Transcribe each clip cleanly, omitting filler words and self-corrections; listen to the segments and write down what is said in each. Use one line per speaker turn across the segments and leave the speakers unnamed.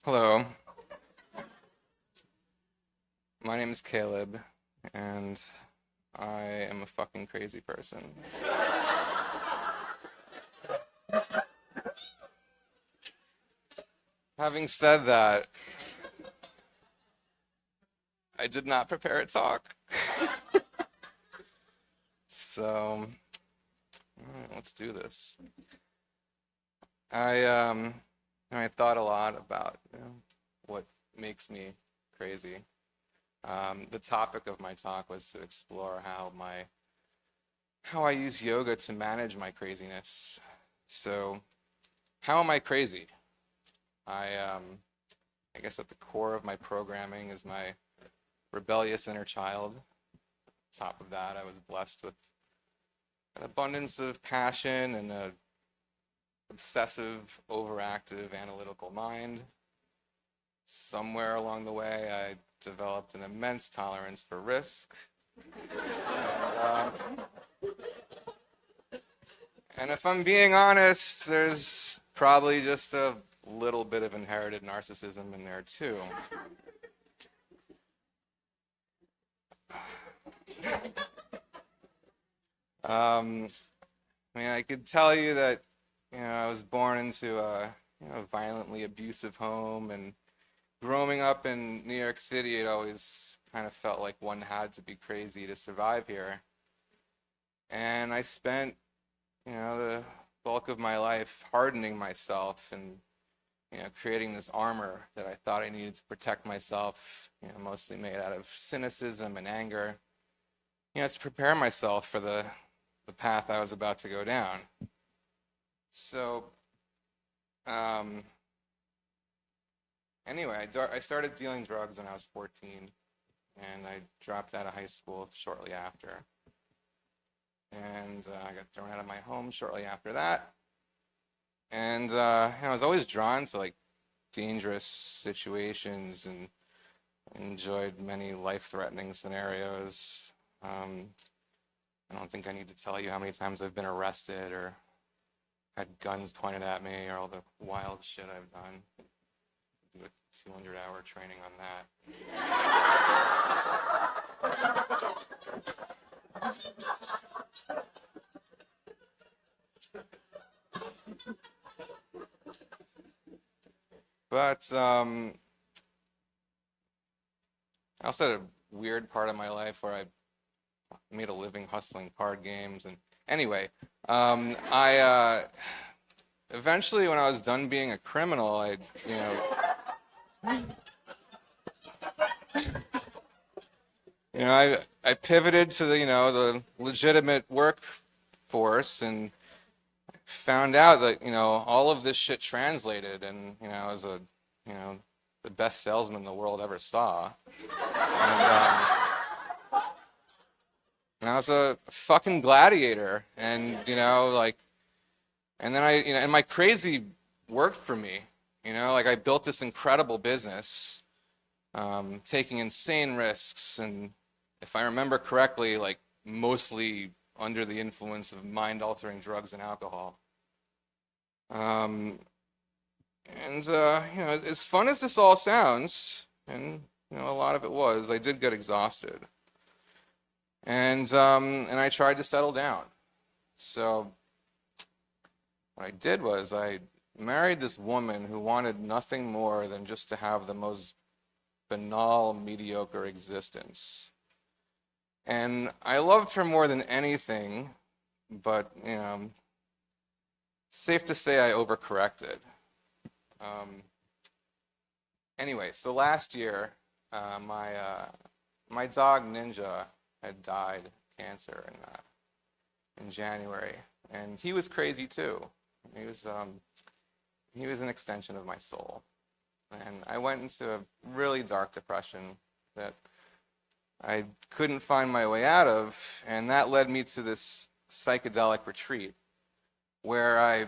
Hello, my name is Caleb, and I am a fucking crazy person. Having said that, I did not prepare a talk. So, all right, let's do this. I um I thought a lot about what makes me crazy. The topic of my talk was to explore how I use yoga to manage my craziness. So, how am I crazy? I um I guess at the core of my programming is my rebellious inner child. On top of that, I was blessed with an abundance of passion and an obsessive, overactive, analytical mind. Somewhere along the way, I developed an immense tolerance for risk. And if I'm being honest, there's probably just a little bit of inherited narcissism in there too. Um, I could tell you that, I was born into a, violently abusive home, and growing up in New York City, it always kind of felt like one had to be crazy to survive here. And I spent, the bulk of my life hardening myself and, creating this armor that I thought I needed to protect myself, mostly made out of cynicism and anger, to prepare myself for the path I was about to go down. So, um, anyway, I started dealing drugs when I was 14, and I dropped out of high school shortly after. And I got thrown out of my home shortly after that. And I was always drawn to like dangerous situations and enjoyed many life-threatening scenarios. Um, I don't think I need to tell you how many times I've been arrested or had guns pointed at me or all the wild shit I've done. Do a 200-hour training on that. But I also had a weird part of my life where I made a living hustling card games. And anyway, I eventually, when I was done being a criminal, you know, I pivoted to the legitimate workforce and found out that all of this shit translated, and I was the best salesman the world ever saw, and I was a fucking gladiator, and like, and then and my crazy worked for me, like I built this incredible business, taking insane risks, and if I remember correctly, like mostly under the influence of mind-altering drugs and alcohol. Um, and as fun as this all sounds, and a lot of it was, I did get exhausted, and I tried to settle down. So what I did was I married this woman who wanted nothing more than just to have the most banal, mediocre existence. And I loved her more than anything, but safe to say I overcorrected. Um, anyway, so last year, my dog Ninja had died of cancer in January, and he was crazy too. He was he was an extension of my soul, and I went into a really dark depression that I couldn't find my way out of, and that led me to this psychedelic retreat where I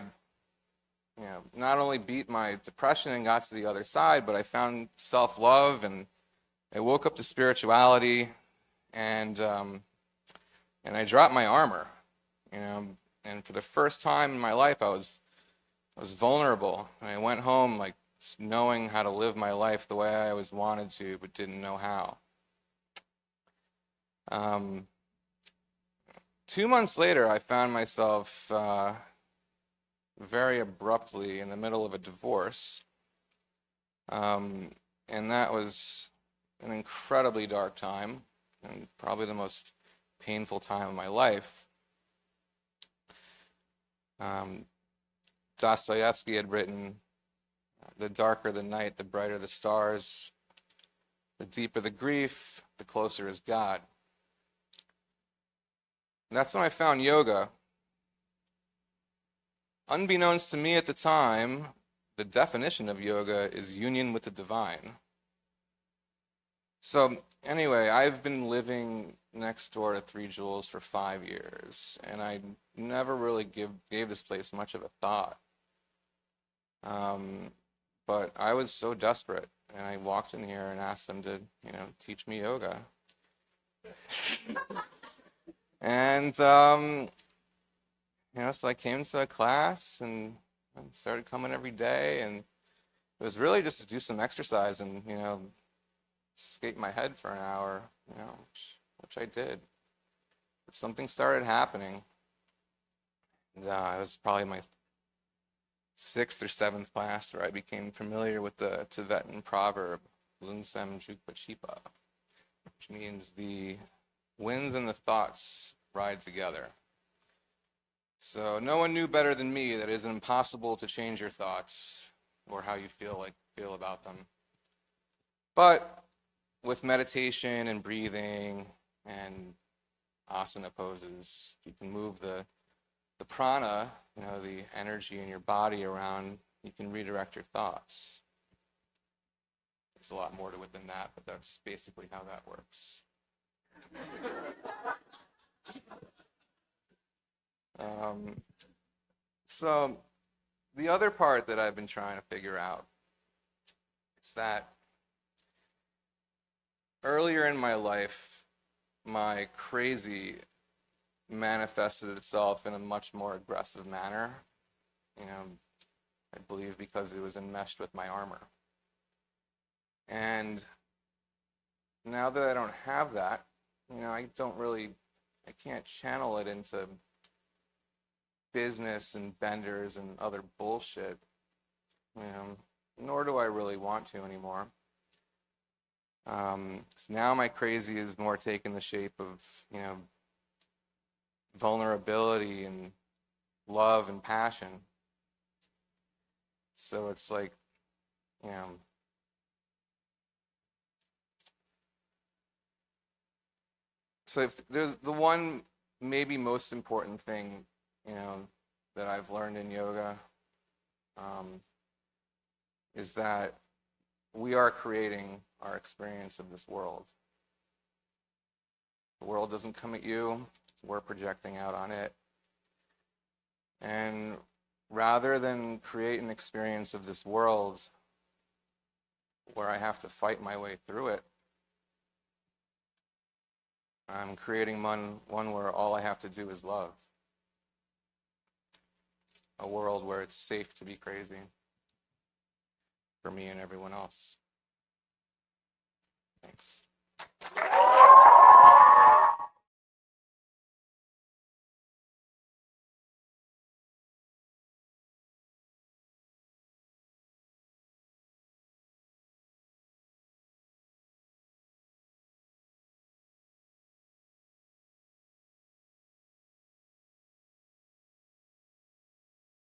not only beat my depression and got to the other side, but I found self-love, and I woke up to spirituality, and I dropped my armor, you know, and for the first time in my life, I was vulnerable. And I went home like just knowing how to live my life the way I always wanted to, but didn't know how. 2 months later, I found myself very abruptly in the middle of a divorce. And that was an incredibly dark time and probably the most painful time of my life. Dostoevsky had written, "The darker the night, the brighter the stars. The deeper the grief, the closer is God." And that's when I found yoga. Unbeknownst to me at the time, the definition of yoga is union with the divine. So anyway, I've been living next door to Three Jewels for 5 years, and I never really gave this place much of a thought. But I was so desperate, and I walked in here and asked them to, teach me yoga. And so I came to a class and started coming every day, and it was really just to do some exercise and escape my head for an hour, which I did. But something started happening, and it was probably my 6th or 7th class where I became familiar with the Tibetan proverb "Lunsem Jukpa Chipa," which means the winds and the thoughts ride together. So no one knew better than me that it is impossible to change your thoughts or how you feel about them. But with meditation and breathing and asana poses, you can move the prana, the energy in your body around, you can redirect your thoughts. There's a lot more to it than that, but that's basically how that works. So the other part that I've been trying to figure out is that earlier in my life, my crazy manifested itself in a much more aggressive manner, I believe because it was enmeshed with my armor. And now that I don't have that, I can't channel it into business and benders and other bullshit, nor do I really want to anymore. So now my crazy is more taking the shape of, vulnerability and love and passion. So it's like, so if there's the one maybe most important thing, that I've learned in yoga, is that we are creating our experience of this world. The world doesn't come at you, we're projecting out on it. And rather than create an experience of this world where I have to fight my way through it, I'm creating one where all I have to do is love. A world where it's safe to be crazy for me and everyone else. Thanks.